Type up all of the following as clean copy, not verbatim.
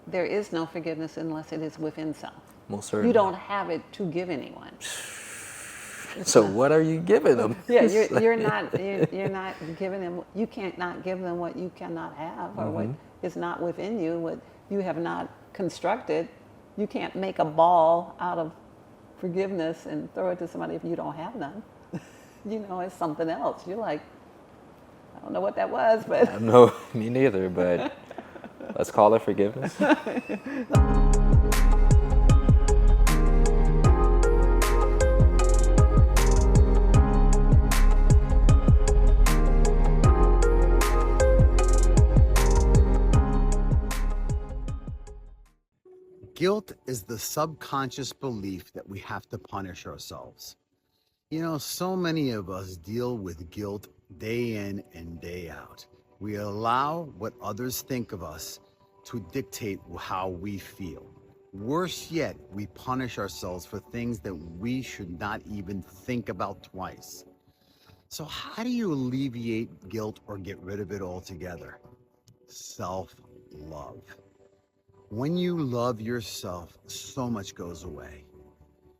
there is no forgiveness unless it is within self. Most certainly. You don't have it to give anyone. So what are you giving them? Yeah, you're not giving them. You can't not give them what you cannot have, or what is not within you, what you have not constructed. You can't make a ball out of forgiveness and throw it to somebody if you don't have none. It's something else. You're like, I don't know what that was, but No, me neither. But let's call it forgiveness. Guilt is the subconscious belief that we have to punish ourselves. So many of us deal with guilt day in and day out. We allow what others think of us to dictate how we feel. Worse yet, we punish ourselves for things that we should not even think about twice. So how do you alleviate guilt or get rid of it altogether? Self-love. When you love yourself, so much goes away.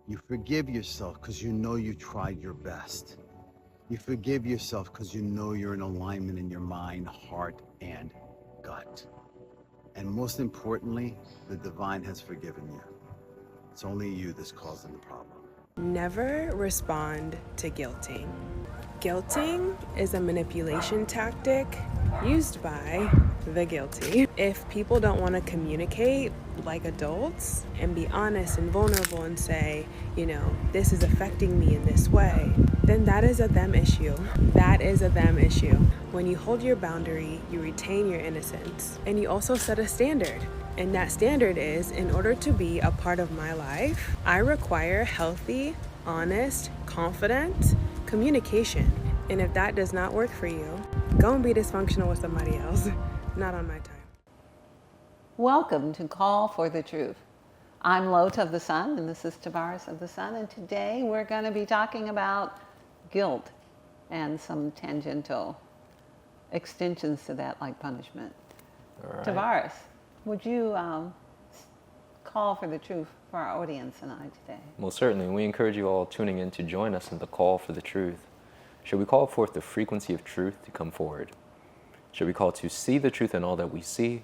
You forgive yourself because you know you tried your best. You forgive yourself because you know you're in alignment in your mind, heart, and gut. And most importantly, the divine has forgiven you. It's only you that's causing the problem. Never respond to guilting. Guilting is a manipulation tactic used by the guilty. If people don't want to communicate like adults and be honest and vulnerable and say, this is affecting me in this way, then that is a them issue. That is a them issue. When you hold your boundary, you retain your innocence, and you also set a standard. And that standard is, in order to be a part of my life, I require healthy, honest, confident communication. And if that does not work for you, go and be dysfunctional with somebody else. Not on my time. Welcome to Call for the Truth. I'm LaOta of the Sun, and this is Tarvars of the Sun, and today we're going to be talking about guilt and some tangential extensions to that, like punishment. All right. Tarvars, would you call for the truth for our audience and I today? Most certainly. We encourage you all tuning in to join us in the call for the truth. Should we call forth the frequency of truth to come forward? Should we call to see the truth in all that we see?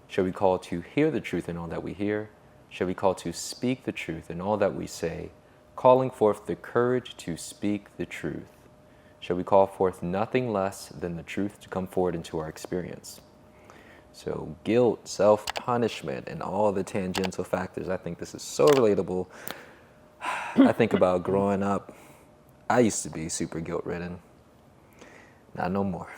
Should we call to hear the truth in all that we hear? Should we call to speak the truth in all that we say, calling forth the courage to speak the truth? Should we call forth nothing less than the truth to come forward into our experience? So guilt, self-punishment, and all the tangential factors. I think this is so relatable. I think about growing up. I used to be super guilt-ridden. Not no more.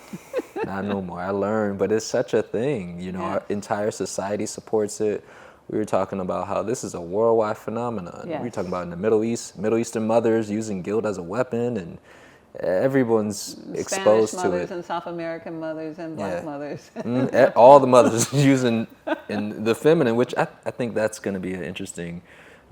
Not no more. I learned, but it's such a thing. Yes. Our entire society supports it. We were talking about how this is a worldwide phenomenon. Yes. We were talking about in the Middle East, Middle Eastern mothers using guilt as a weapon, and everyone's exposed Spanish to mothers it. and South American mothers and black mothers. All the mothers using in the feminine, which I think that's going to be an interesting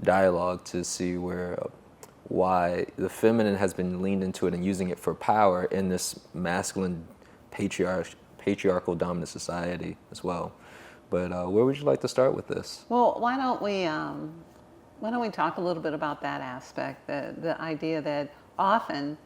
dialogue to see why the feminine has been leaned into it and using it for power in this masculine, patriarchal dominant society as well. But where would you like to start with this? Well, why don't we talk a little bit about that aspect, the idea that often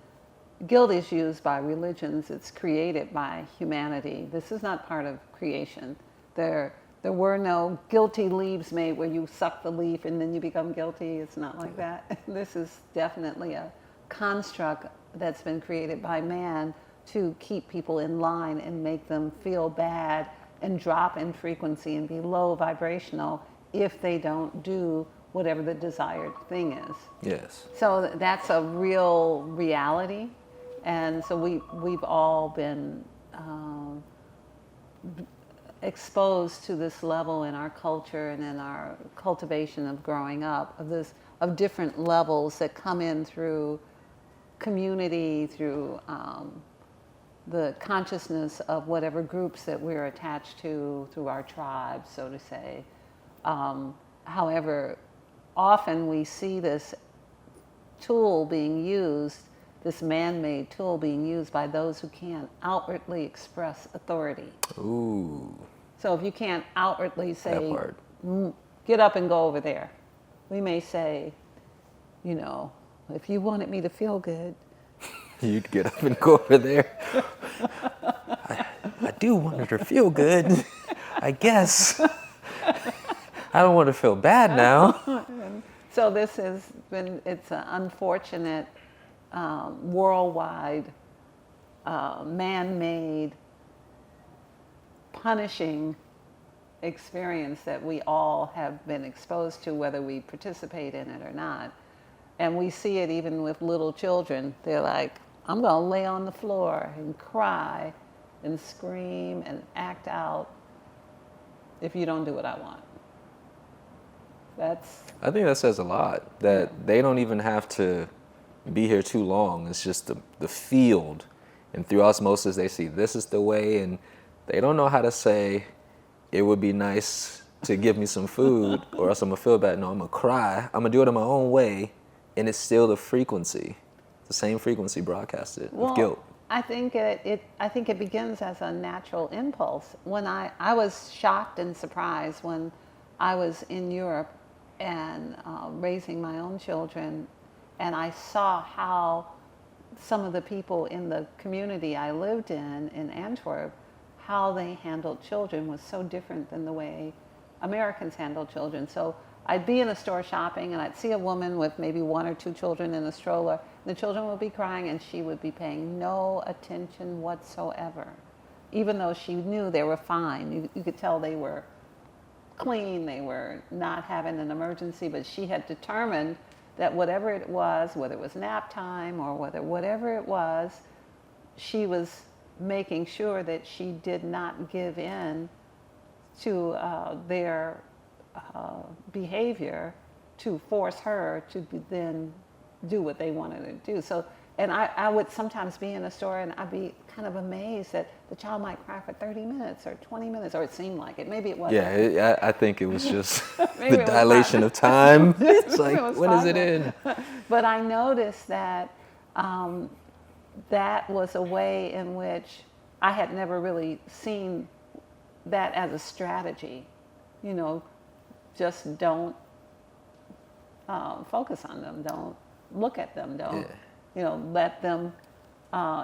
guilt is used by religions. It's created by humanity. This is not part of creation. There were no guilty leaves made where you suck the leaf and then you become guilty. It's not like that. This is definitely a construct that's been created by man to keep people in line and make them feel bad and drop in frequency and be low vibrational if they don't do whatever the desired thing is. Yes. So that's a real reality. And so we've all been exposed to this level in our culture and in our cultivation of growing up, of different levels that come in through community, through the consciousness of whatever groups that we're attached to, through our tribes, so to say. However, often we see this tool being used, this man-made tool being used by those who can't outwardly express authority. Ooh. So if you can't outwardly That say, part. get up and go over there, we may say, you know, if you wanted me to feel good, You'd get up and go over there. I do want her to feel good, I guess. I don't want to feel bad now. so this has been, it's an unfortunate worldwide man-made punishing experience that we all have been exposed to, whether we participate in it or not. And we see it even with little children. They're like, I'm going to lay on the floor and cry and scream and act out if you don't do what I want. I think that says a lot, that they don't even have to be here too long. It's just the field. And through osmosis, they see this is the way, and they don't know how to say, it would be nice to give me some food, or else I'm going to feel bad. No, I'm going to cry. I'm going to do it in my own way, and it's still the frequency, the same frequency broadcasted with guilt. I think it begins as a natural impulse. When I was shocked and surprised when I was in Europe and raising my own children, and I saw how some of the people in the community I lived in Antwerp, how they handled children was so different than the way Americans handle children. So I'd be in a store shopping and I'd see a woman with maybe 1 or 2 children in a stroller. The children would be crying and she would be paying no attention whatsoever, even though she knew they were fine. You could tell they were clean, they were not having an emergency, but she had determined that whatever it was, whether it was nap time or whatever it was, she was making sure that she did not give in to their behavior to force her to then do what they wanted to do. So, and I would sometimes be in a store and I'd be kind of amazed that the child might cry for 30 minutes or 20 minutes, or it seemed like it. Maybe it wasn't. Yeah, I think it was just Maybe the it was dilation of time. It's like, it was when is it possible. in? But I noticed that that was a way in which I had never really seen that as a strategy. You know, just don't focus on them. Don't look at them. Don't, you know, let them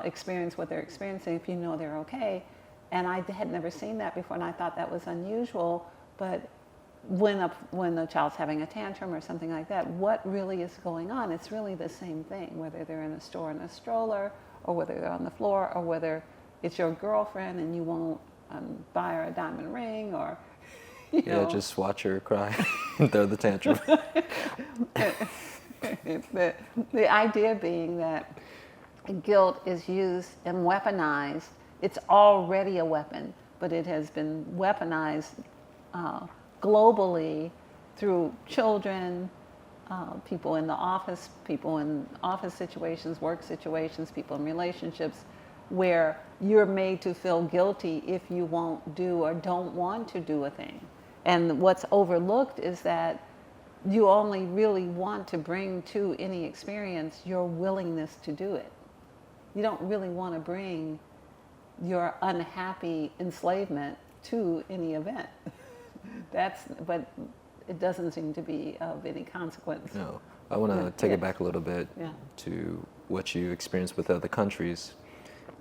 experience what they're experiencing if you know they're okay. And I had never seen that before, and I thought that was unusual. But when a child's having a tantrum or something like that, what really is going on? It's really the same thing, whether they're in a store in a stroller, or whether they're on the floor, or whether it's your girlfriend and you won't buy her a diamond ring, or you know. Just watch her cry and throw the tantrum. The idea being that guilt is used and weaponized. It's already a weapon, but it has been weaponized globally through children, people in the office, people in office situations, work situations, people in relationships, where you're made to feel guilty if you won't do or don't want to do a thing. And what's overlooked is that you only really want to bring to any experience your willingness to do it. You don't really want to bring your unhappy enslavement to any event. But it doesn't seem to be of any consequence. No, I want to take it back a little bit to what you experienced with other countries.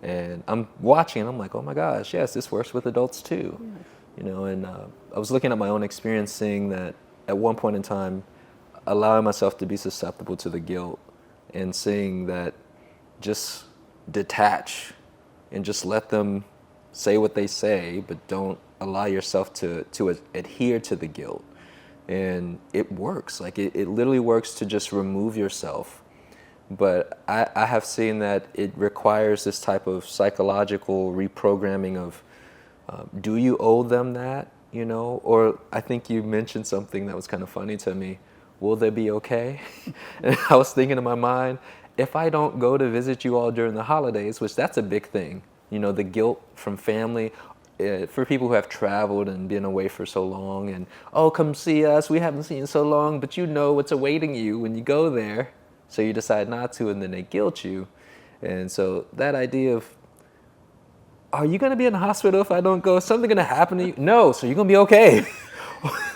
And I'm watching and I'm like, oh my gosh, yes, this works with adults too. Yes. You know, and I was looking at my own experience, seeing that at one point in time, allowing myself to be susceptible to the guilt and seeing that just detach and just let them say what they say, but don't allow yourself to adhere to the guilt. And it works. Like it literally works to just remove yourself. But I have seen that it requires this type of psychological reprogramming of, do you owe them that, you know? Or I think you mentioned something that was kind of funny to me. Will they be okay? And I was thinking in my mind, if I don't go to visit you all during the holidays, which that's a big thing, you know, the guilt from family, for people who have traveled and been away for so long and, oh, come see us, we haven't seen you so long, but you know what's awaiting you when you go there. So you decide not to, and then they guilt you. And so that idea of, are you going to be in the hospital if I don't go? Is something going to happen to you? No, so you're going to be okay.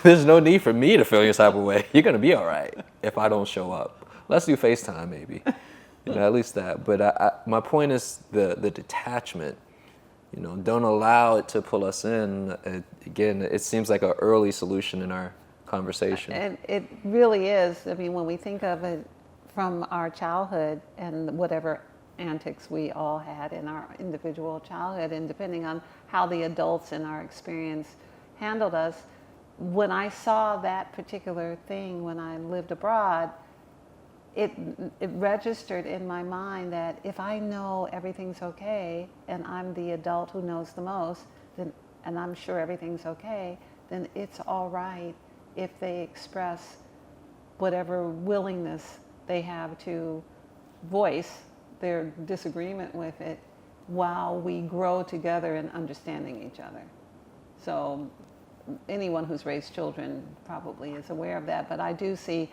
There's no need for me to feel your type of way. You're going to be all right if I don't show up. Let's do FaceTime maybe. At least that. But my point is the detachment. Don't allow it to pull us in. Again, it seems like an early solution in our conversation. And it really is. I mean, when we think of it from our childhood and whatever antics we all had in our individual childhood, and depending on how the adults in our experience handled us, when I saw that particular thing when I lived abroad, it registered in my mind that if I know everything's okay and I'm the adult who knows the most, then, and I'm sure everything's okay, then it's all right if they express whatever willingness they have to voice their disagreement with it while we grow together in understanding each other. So anyone who's raised children probably is aware of that, but I do see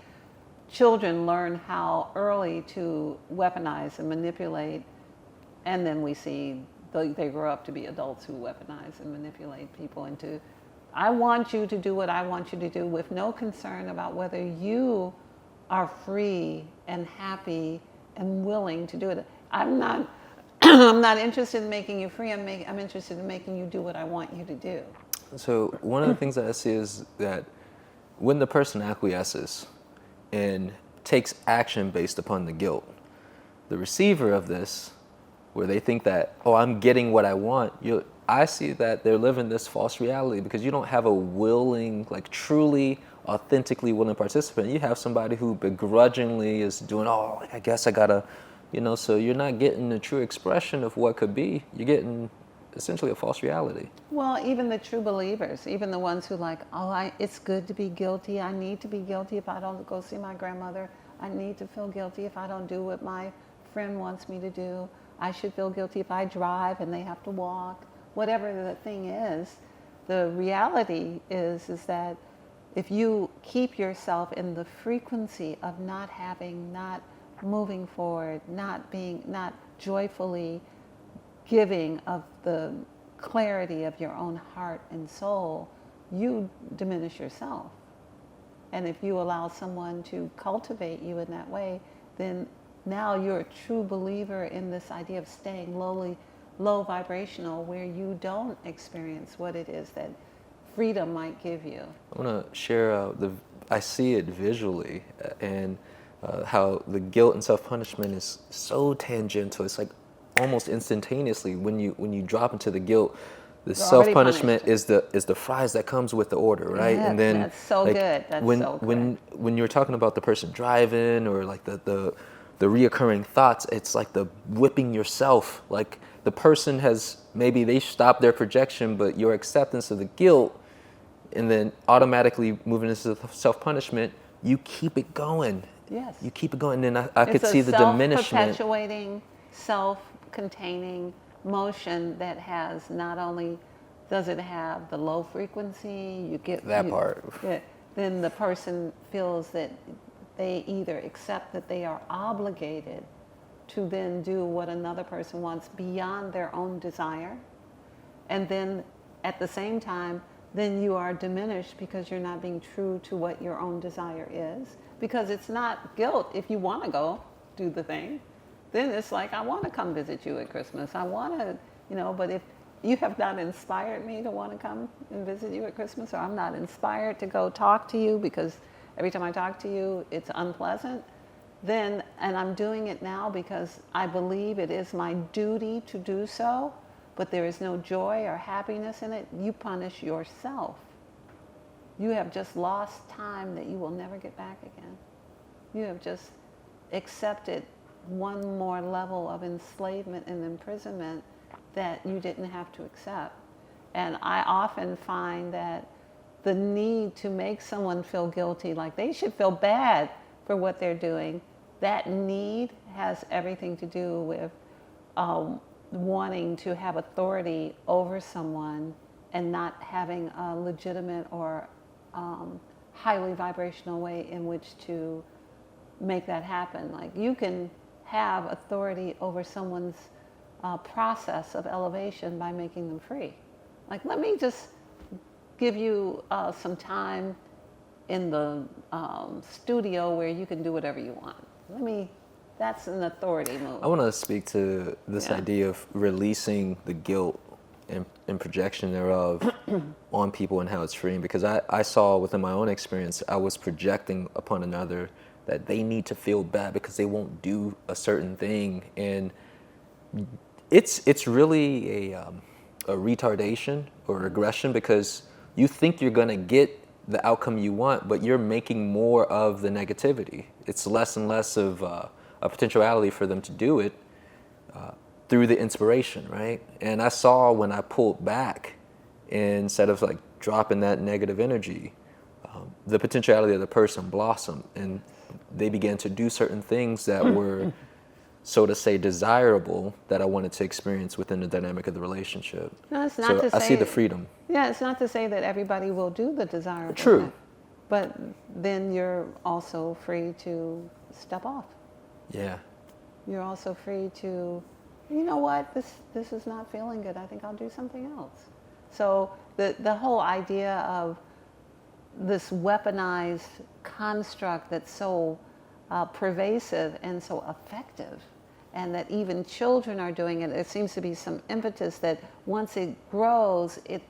children learn how early to weaponize and manipulate, and then we see they grow up to be adults who weaponize and manipulate people into, I want you to do what I want you to do with no concern about whether you are free and happy and willing to do it. I'm not I'm not interested in making you free. I'm interested in making you do what I want you to do. So one of the things that I see is that when the person acquiesces and takes action based upon the guilt, the receiver of this, where they think that, oh, I'm getting what I want, I see that they're living this false reality because you don't have a willing, like truly, authentically willing participant. You have somebody who begrudgingly is doing, oh, I guess I gotta, so you're not getting the true expression of what could be. You're getting essentially a false reality. Well, even the true believers, even the ones who like, oh, it's good to be guilty. I need to be guilty if I don't go see my grandmother. I need to feel guilty if I don't do what my friend wants me to do. I should feel guilty if I drive and they have to walk. Whatever the thing is, the reality is that if you keep yourself in the frequency of not moving forward, not joyfully giving of the clarity of your own heart and soul, you diminish yourself. And if you allow someone to cultivate you in that way, then now you're a true believer in this idea of staying low vibrational, where you don't experience what it is that freedom might give you. I want to share I see it visually, and how the guilt and self-punishment is so tangential. It's like almost instantaneously when you drop into the guilt, the self-punishment is the fries that comes with the order, right? Yeah, and then that's so like, good. That's so good. When you're talking about the person driving, or like the reoccurring thoughts, it's like the whipping yourself. Like the person maybe they stopped their projection, but your acceptance of the guilt, and then automatically moving into self-punishment, you keep it going. Yes. You keep it going, and then I could see the diminishment. It's a self-perpetuating, self-containing motion that has not only does it have the low frequency, you get that part. Then the person feels that they either accept that they are obligated to then do what another person wants beyond their own desire, and then at the same time, then you are diminished because you're not being true to what your own desire is. Because it's not guilt if you want to go do the thing. Then it's like, I want to come visit you at Christmas. I want to, but if you have not inspired me to want to come and visit you at Christmas, or I'm not inspired to go talk to you because every time I talk to you, it's unpleasant, then, and I'm doing it now because I believe it is my duty to do so, but there is no joy or happiness in it, you punish yourself. You have just lost time that you will never get back again. You have just accepted one more level of enslavement and imprisonment that you didn't have to accept. And I often find that the need to make someone feel guilty, like they should feel bad for what they're doing, that need has everything to do with wanting to have authority over someone and not having a legitimate or highly vibrational way in which to make that happen. Like you can have authority over someone's process of elevation by making them free. Like, let me just give you some time in the studio where you can do whatever you want. That's an authority move. I want to speak to this idea of releasing the guilt and projection thereof on people and how it's freeing, because I saw within my own experience, I was projecting upon another that they need to feel bad because they won't do a certain thing. And it's really a retardation or regression, because you think you're going to get the outcome you want, but you're making more of the negativity. It's less and less of a potentiality for them to do it through the inspiration, right? And I saw when I pulled back, instead of like dropping that negative energy, the potentiality of the person blossomed, and they began to do certain things that were, so to say, desirable, that I wanted to experience within the dynamic of the relationship. No, it's not to say, I see the freedom. Yeah, it's not to say that everybody will do the desirable. True. Thing, but then you're also free to step off. Yeah. You're also free to, you know what, this is not feeling good. I think I'll do something else. So the whole idea of this weaponized construct that's so pervasive and so effective, and that even children are doing it. There seems to be some impetus that once it grows, it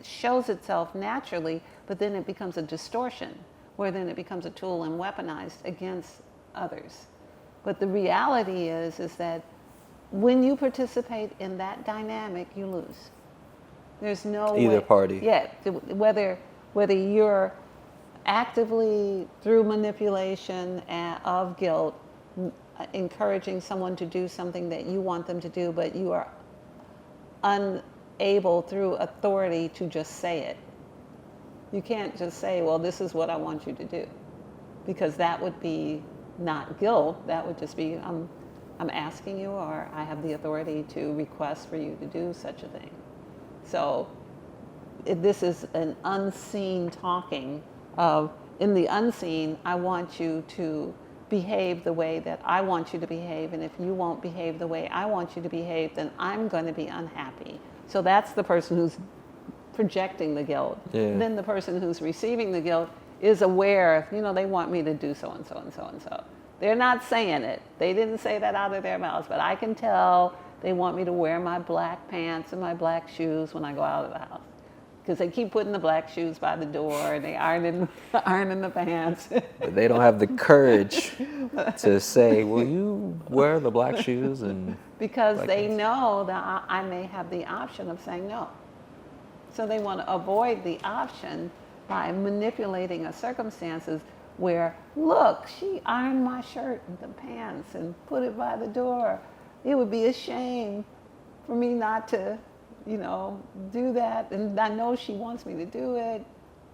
shows itself naturally, but then it becomes a distortion, where then it becomes a tool and weaponized against others. But the reality is that when you participate in that dynamic, you lose. There's no Either way, party. Yeah, whether you're actively, through manipulation of guilt, encouraging someone to do something that you want them to do, but you are unable through authority to just say it. You can't just say, well, this is what I want you to do, because that would be not guilt. That would just be, I'm asking you, or I have the authority to request for you to do such a thing. So this is an unseen talking of, in the unseen, I want you to behave the way that I want you to behave, and if you won't behave the way I want you to behave, then I'm going to be unhappy. So that's the person who's projecting the guilt. Yeah. Then the person who's receiving the guilt is aware, they want me to do so and so and so and so. They're not saying it. They didn't say that out of their mouths, but I can tell they want me to wear my black pants and my black shoes when I go out of the house. Because they keep putting the black shoes by the door, and they ironing the pants. But they don't have the courage to say, will you wear the black shoes? And because they know that I may have the option of saying no. So they want to avoid the option by manipulating a circumstances where, look, she ironed my shirt and the pants and put it by the door. It would be a shame for me not to, do that. And I know she wants me to do it.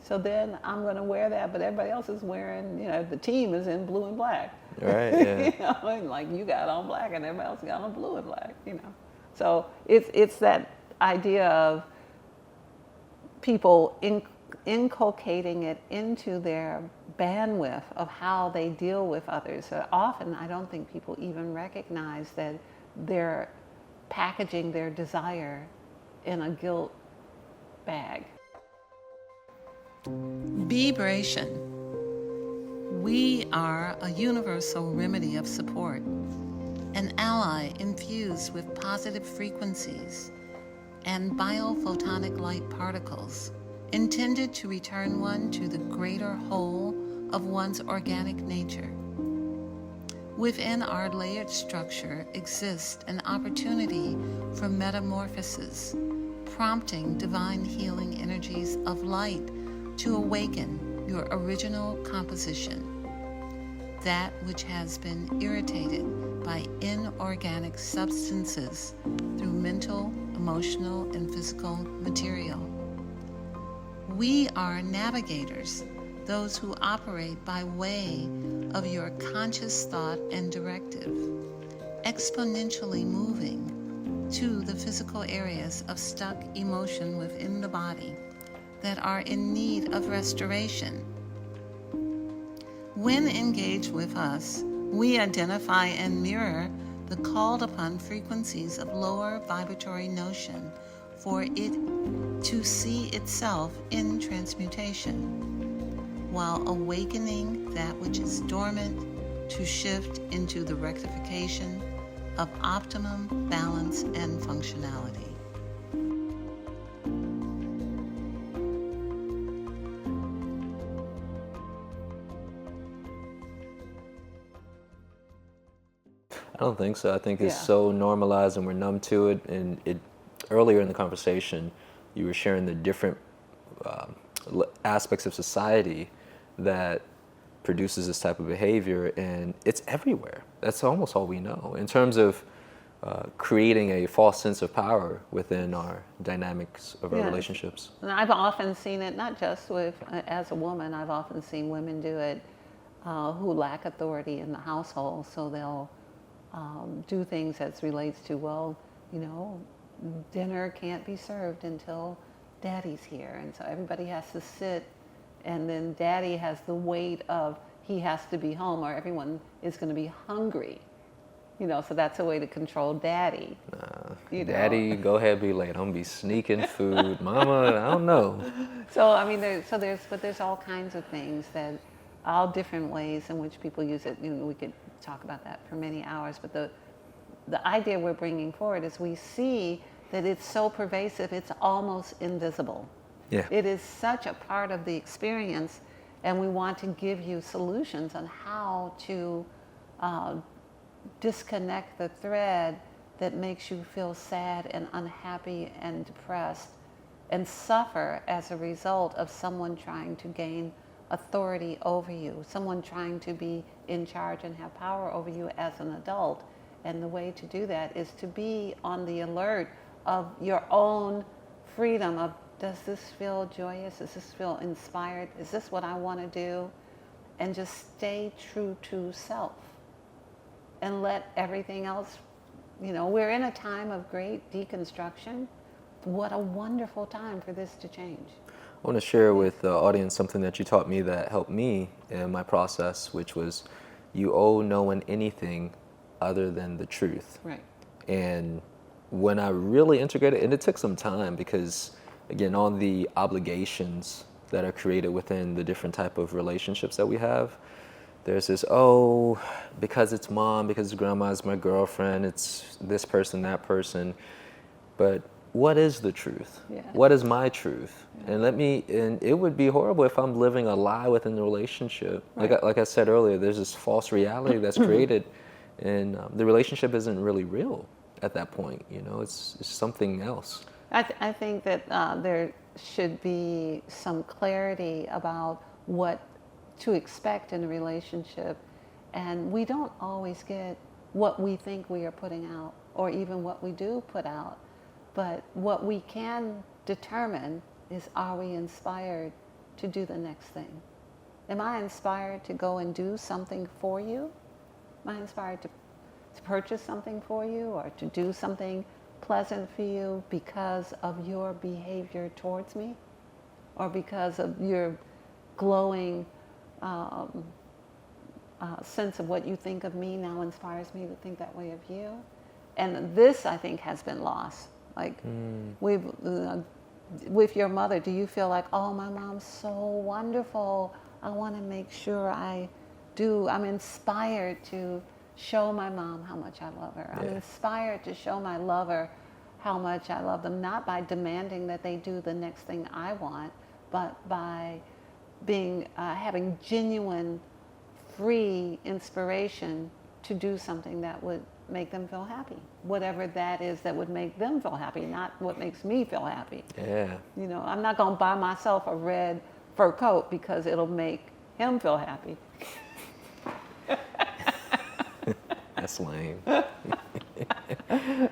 So then I'm going to wear that, but everybody else is wearing, the team is in blue and black. Right, yeah. And like you got on black and everybody else got on blue and black, So it's that idea of people inculcating it into their bandwidth of how they deal with others. So often I don't think people even recognize that they're packaging their desire in a guilt bag. Vibration. We are a universal remedy of support, an ally infused with positive frequencies and biophotonic light particles, intended to return one to the greater whole of one's organic nature. Within our layered structure exists an opportunity for metamorphosis, prompting divine healing energies of light to awaken your original composition, that which has been irritated by inorganic substances through mental, emotional, and physical material. We are navigators, those who operate by way of your conscious thought and directive, exponentially moving to the physical areas of stuck emotion within the body that are in need of restoration. When engaged with us, we identify and mirror the called upon frequencies of lower vibratory notion for it to see itself in transmutation, while awakening that which is dormant to shift into the rectification of optimum balance and functionality. I don't think so. I think it's Yeah. so normalized and we're numb to it. And earlier in the conversation, you were sharing the different aspects of society that produces this type of behavior, and it's everywhere. That's almost all we know in terms of creating a false sense of power within our dynamics of our Yes. relationships. And I've often seen it, not just with, as a woman, I've often seen women do it who lack authority in the household. So they'll do things as relates to, well, you know, dinner can't be served until daddy's here. And so everybody has to sit, and then daddy has the weight of he has to be home or everyone is going to be hungry. You know, so that's a way to control daddy. You know? Daddy, go ahead, be late. I'm gonna be sneaking food. Mama, I don't know. So I mean, there's all kinds of things that, all different ways in which people use it. You know, we could talk about that for many hours, but the idea we're bringing forward is we see that it's so pervasive, it's almost invisible. Yeah. It is such a part of the experience, and we want to give you solutions on how to disconnect the thread that makes you feel sad and unhappy and depressed and suffer as a result of someone trying to gain authority over you, someone trying to be in charge and have power over you as an adult. And the way to do that is to be on the alert of your own freedom of, does this feel joyous? Does this feel inspired? Is this what I want to do? And just stay true to self and let everything else, you know, we're in a time of great deconstruction. What a wonderful time for this to change. I want to share with the audience something that you taught me that helped me in my process, which was you owe no one anything other than the truth. Right. And when I really integrated, and it took some time because, again, all the obligations that are created within the different type of relationships that we have, there's this, oh, because it's mom, because grandma's my girlfriend, it's this person, that person. But what is the truth? Yeah. What is my truth? Yeah. And it would be horrible if I'm living a lie within the relationship. Right. Like I said earlier, there's this false reality that's created, and the relationship isn't really real at that point. You know, it's something else. I think that there should be some clarity about what to expect in a relationship, and we don't always get what we think we are putting out, or even what we do put out. But what we can determine is, are we inspired to do the next thing? Am I inspired to go and do something for you? Am I inspired to purchase something for you, or to do something pleasant for you because of your behavior towards me, or because of your glowing sense of what you think of me now inspires me to think that way of you? And this, I think, has been lost. Like, we've, with your mother, do you feel like, oh, my mom's so wonderful, I want to make sure I'm inspired to show my mom how much I love her. I'm inspired to show my lover how much I love them, not by demanding that they do the next thing I want, but by being having genuine, free inspiration to do something that would make them feel happy. Whatever that is that would make them feel happy, not what makes me feel happy. Yeah. You know, I'm not going to buy myself a red fur coat because it'll make him feel happy. That's lame.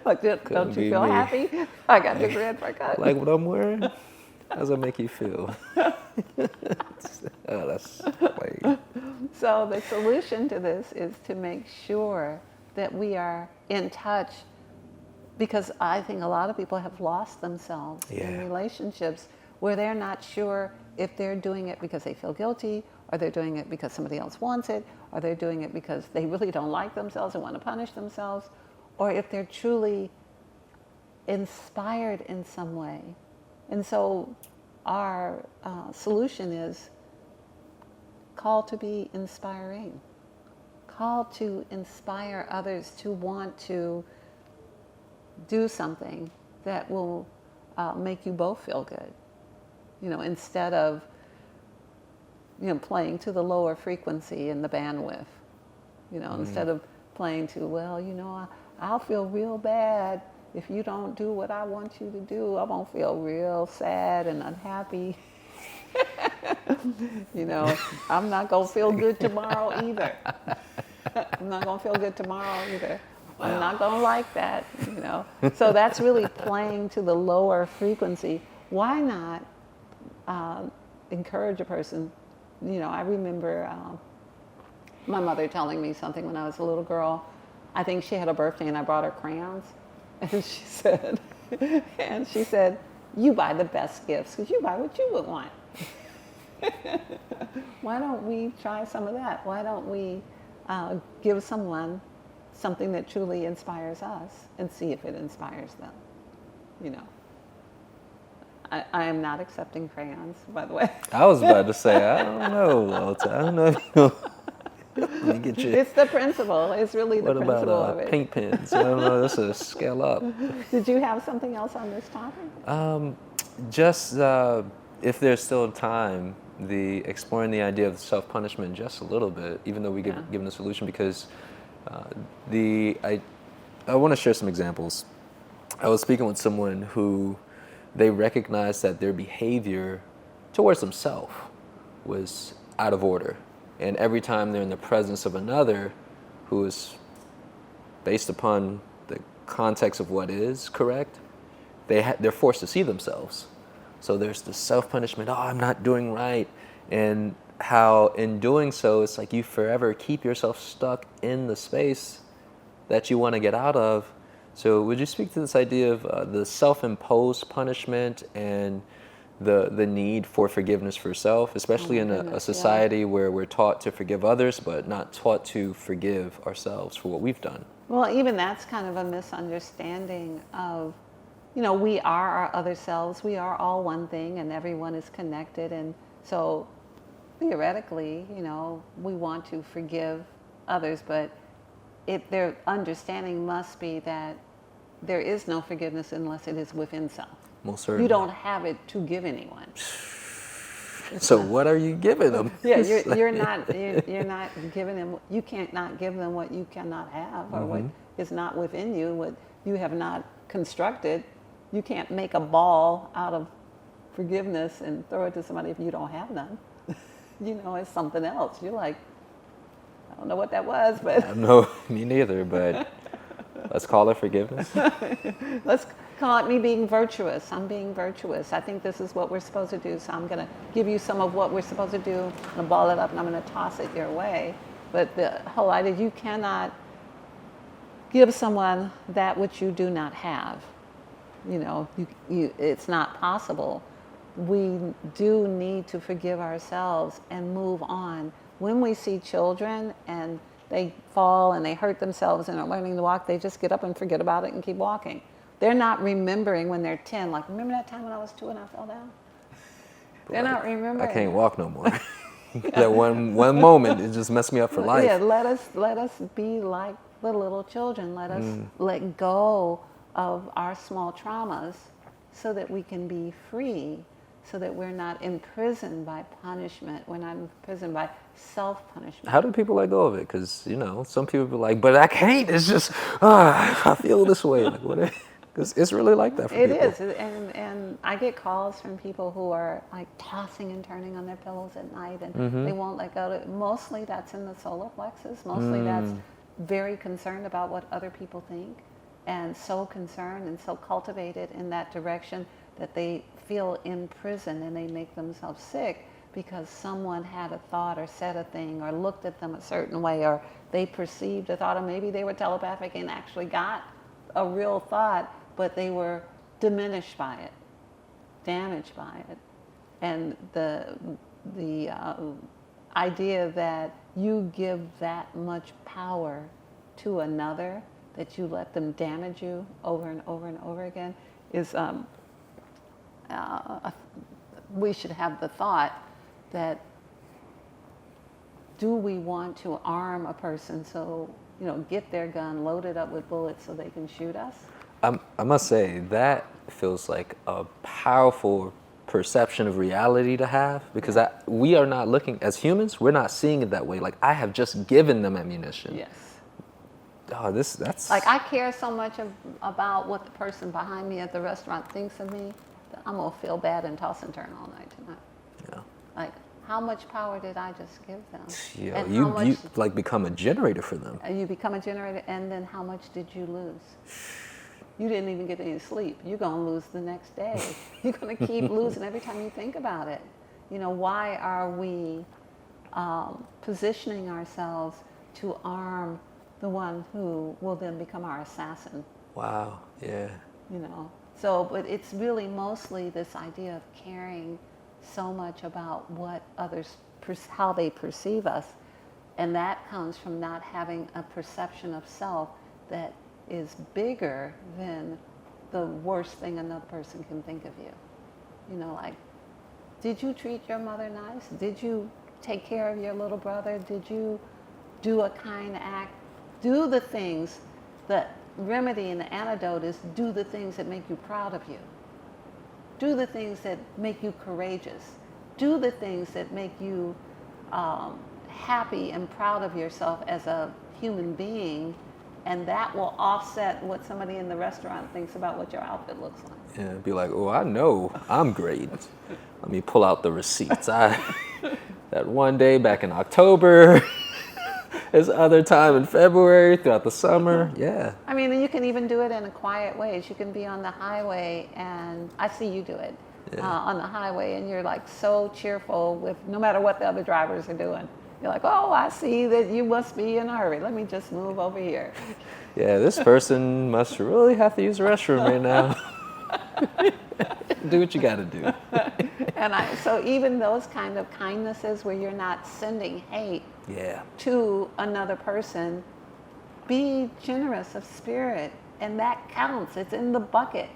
Like, don't you feel happy? I got this red fur coat. Like what I'm wearing? How does that make you feel? Oh, that's lame. So the solution to this is to make sure that we are in touch, because I think a lot of people have lost themselves in relationships where they're not sure if they're doing it because they feel guilty, or they're doing it because somebody else wants it, or they're doing it because they really don't like themselves and want to punish themselves, or if they're truly inspired in some way. And so our solution is call to be inspiring. Call to inspire others to want to do something that will make you both feel good. You know, instead of, you know, playing to the lower frequency and the bandwidth. You know, instead of playing to, well, you know, I'll feel real bad if you don't do what I want you to do. I'm gonna feel real sad and unhappy. You know, I'm not gonna feel good tomorrow either. I'm not gonna feel good tomorrow either. I'm not gonna like that, you know. So that's really playing to the lower frequency. Why not encourage a person? You know, I remember my mother telling me something when I was a little girl. I think she had a birthday and I brought her crayons. And she said, you buy the best gifts because you buy what you would want. Why don't we try some of that? Why don't we give someone something that truly inspires us and see if it inspires them? You know. I am not accepting crayons, by the way. I was about to say, I don't know, LaOta. I don't know if you'll let me get you. It's the principle. It's really the principle of it. What about paint pens? I don't know. This is scale up. Did you have something else on this topic? Just if there's still time, exploring the idea of self-punishment just a little bit, even though we given a solution, because I want to share some examples. I was speaking with someone who they recognized that their behavior towards themselves was out of order. And every time they're in the presence of another who is based upon the context of what is correct, they're forced to see themselves. So there's the self-punishment, oh, I'm not doing right. And how in doing so, it's like you forever keep yourself stuck in the space that you want to get out of. So would you speak to this idea of the self-imposed punishment and the need for forgiveness for self, especially in a society where we're taught to forgive others, but not taught to forgive ourselves for what we've done? Well, even that's kind of a misunderstanding of, you know, we are our other selves. We are all one thing and everyone is connected. And so theoretically, you know, we want to forgive others, but their understanding must be that there is no forgiveness unless it is within self. Most certainly. You don't have it to give anyone. So what are you giving them? Yeah, you're not giving them. You can't not give them what you cannot have, or what is not within you, what you have not constructed. You can't make a ball out of forgiveness and throw it to somebody if you don't have none. You know, it's something else. You're like, I don't know what that was, but No, me neither. But let's call it forgiveness. Let's call it me being virtuous. I'm being virtuous. I think this is what we're supposed to do, so I'm going to give you some of what we're supposed to do. I'm going to ball it up and I'm going to toss it your way. But the whole idea, you cannot give someone that which you do not have. You know, it's not possible. We do need to forgive ourselves and move on. When we see children and they fall and they hurt themselves and are learning to walk, they just get up and forget about it and keep walking. They're not remembering when they're 10, like, remember that time when I was 2 and I fell down? They're not remembering. I can't walk no more. That one moment, it just messed me up for life. Yeah, let us be like the little children. Let us let go of our small traumas so that we can be free, so that we're not imprisoned by punishment. We're not imprisoned by self-punishment. How do people let go of it? Because, you know, some people be like, but I can't. It's just, I feel this way. Like, what? Because it's really like that for people. It is, and I get calls from people who are like tossing and turning on their pillows at night, and they won't let go. Mostly that's in the solar plexus. Mostly that's very concerned about what other people think, and so concerned and so cultivated in that direction that they feel imprisoned and they make themselves sick because someone had a thought or said a thing or looked at them a certain way, or they perceived a thought, or maybe they were telepathic and actually got a real thought, but they were diminished by it, damaged by it. And the idea that you give that much power to another, that you let them damage you over and over and over again, is we should have the thought that, do we want to arm a person so, get their gun loaded up with bullets so they can shoot us? I must say, that feels like a powerful perception of reality to have, because we are not looking, as humans, we're not seeing it that way. Like, I have just given them ammunition. Yes. Oh, that's... Like, I care so much about what the person behind me at the restaurant thinks of me that I'm going to feel bad and toss and turn all night tonight. Yeah. Like, how much power did I just give them? Yeah, And you like become a generator for them. You become a generator, and then how much did you lose? You didn't even get any sleep. You're going to lose the next day. You're going to keep losing every time you think about it. Why are we positioning ourselves to arm the one who will then become our assassin? Wow, yeah. So, but it's really mostly this idea of caring so much about what others, how they perceive us. And that comes from not having a perception of self that is bigger than the worst thing another person can think of you. Like, did you treat your mother nice? Did you take care of your little brother? Did you do a kind act? Do the things. The remedy and the antidote is do the things that make you proud of you. Do the things that make you courageous. Do the things that make you happy and proud of yourself as a human being, and that will offset what somebody in the restaurant thinks about what your outfit looks like. Yeah, be like, oh, I know I'm great. Let me pull out the receipts. That one day back in October, this other time in February, throughout the summer, yeah. I mean, you can even do it in a quiet way. You can be on the highway, and I see you do it on the highway, and you're like so cheerful with no matter what the other drivers are doing. You're like, oh, I see that you must be in a hurry. Let me just move over here. Yeah, this person must really have to use the restroom right now. Do what you got to do. And so even those kind of kindnesses where you're not sending hate to another person, be generous of spirit, and that counts. It's in the bucket.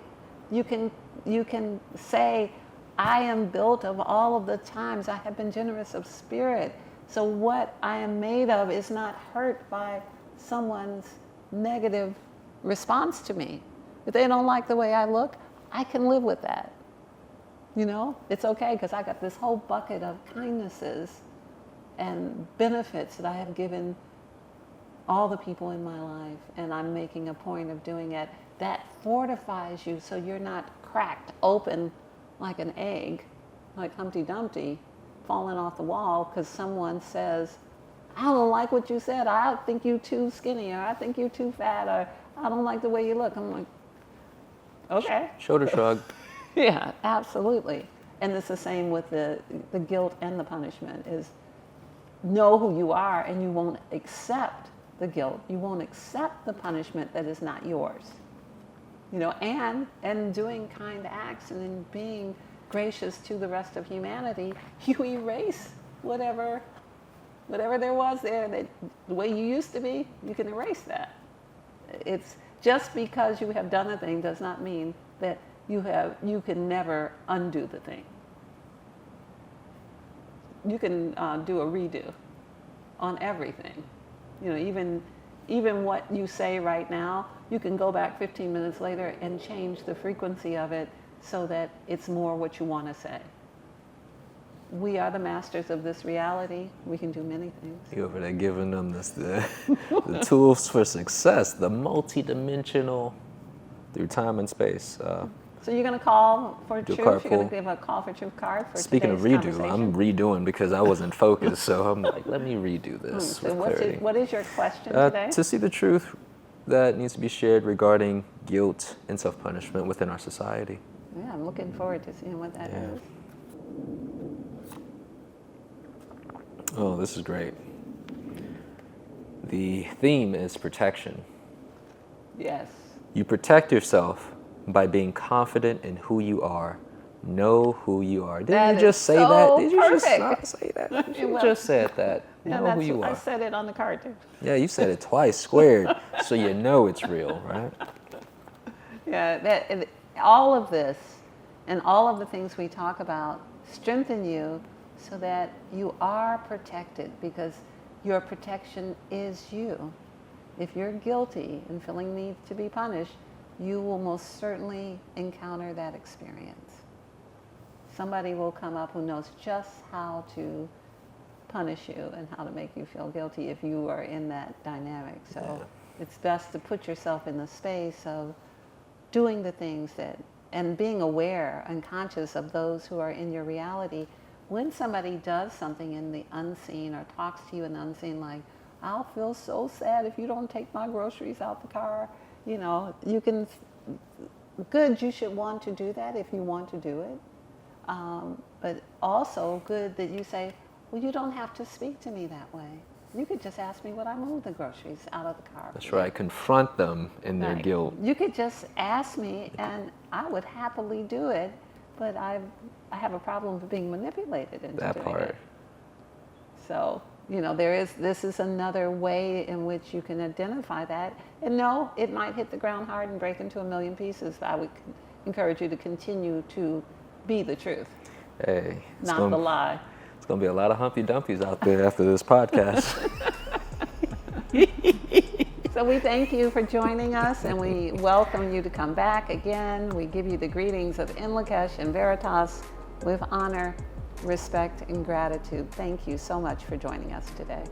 You can say, I am built of all of the times I have been generous of spirit. So what I am made of is not hurt by someone's negative response to me. If they don't like the way I look, I can live with that. It's okay, because I got this whole bucket of kindnesses and benefits that I have given all the people in my life, and I'm making a point of doing it. That fortifies you so you're not cracked open like an egg, like Humpty Dumpty, falling off the wall because someone says, I don't like what you said. I think you're too skinny, or I think you're too fat, or I don't like the way you look. I'm like, okay. Shoulder shrug. Yeah, absolutely. And it's the same with the guilt and the punishment, is know who you are, and you won't accept the guilt. You won't accept the punishment that is not yours. And doing kind acts and in being gracious to the rest of humanity, you erase whatever there was there, that the way you used to be, you can erase that. It's just because you have done a thing does not mean that you can never undo the thing. You can do a redo on everything. Even what you say right now, you can go back 15 minutes later and change the frequency of it so that it's more what you want to say. We are the masters of this reality. We can do many things. You over there giving them the tools for success, the multi-dimensional through time and space. So you're going to call for truth? You're going to give a call for truth card for Speaking of today's redo, I'm redoing because I wasn't focused. So I'm like, let me redo this with clarity. What is your question today? To see the truth that needs to be shared regarding guilt and self-punishment within our society. Yeah, I'm looking forward to seeing what that is. Oh, this is great. The theme is protection. Yes. You protect yourself by being confident in who you are, Know who you are. Didn't That you just is say so that? Did you just perfect. not say that? You Well, just said that. Yeah, Know who you I are. said it on the card too. Yeah, you said it twice squared, so you know it's real, right? Yeah, all of this and all of the things we talk about strengthen you so that you are protected, because your protection is you. If you're guilty and feeling need to be punished, you will most certainly encounter that experience. Somebody will come up who knows just how to punish you and how to make you feel guilty if you are in that dynamic. So it's best to put yourself in the space of doing the things that, and being aware and conscious of those who are in your reality. When somebody does something in the unseen or talks to you in the unseen, like, I'll feel so sad if you don't take my groceries out the car, you know, you can, good, you should want to do that if you want to do it. But also good that you say, well, you don't have to speak to me that way. You could just ask me would I move the groceries out of the car. That's right. Confront them in their Right. guilt. You could just ask me and I would happily do it, but I have a problem with being manipulated into That doing part. it. So, you know, this is another way in which you can identify that. And no, it might hit the ground hard and break into a million pieces, but I would encourage you to continue to be the truth, Hey, not the lie. It's going to be a lot of Humpty Dumpies out there after this podcast. So we thank you for joining us, and we welcome you to come back again. We give you the greetings of In Lakesh and Veritas with honor, respect, and gratitude. Thank you so much for joining us today.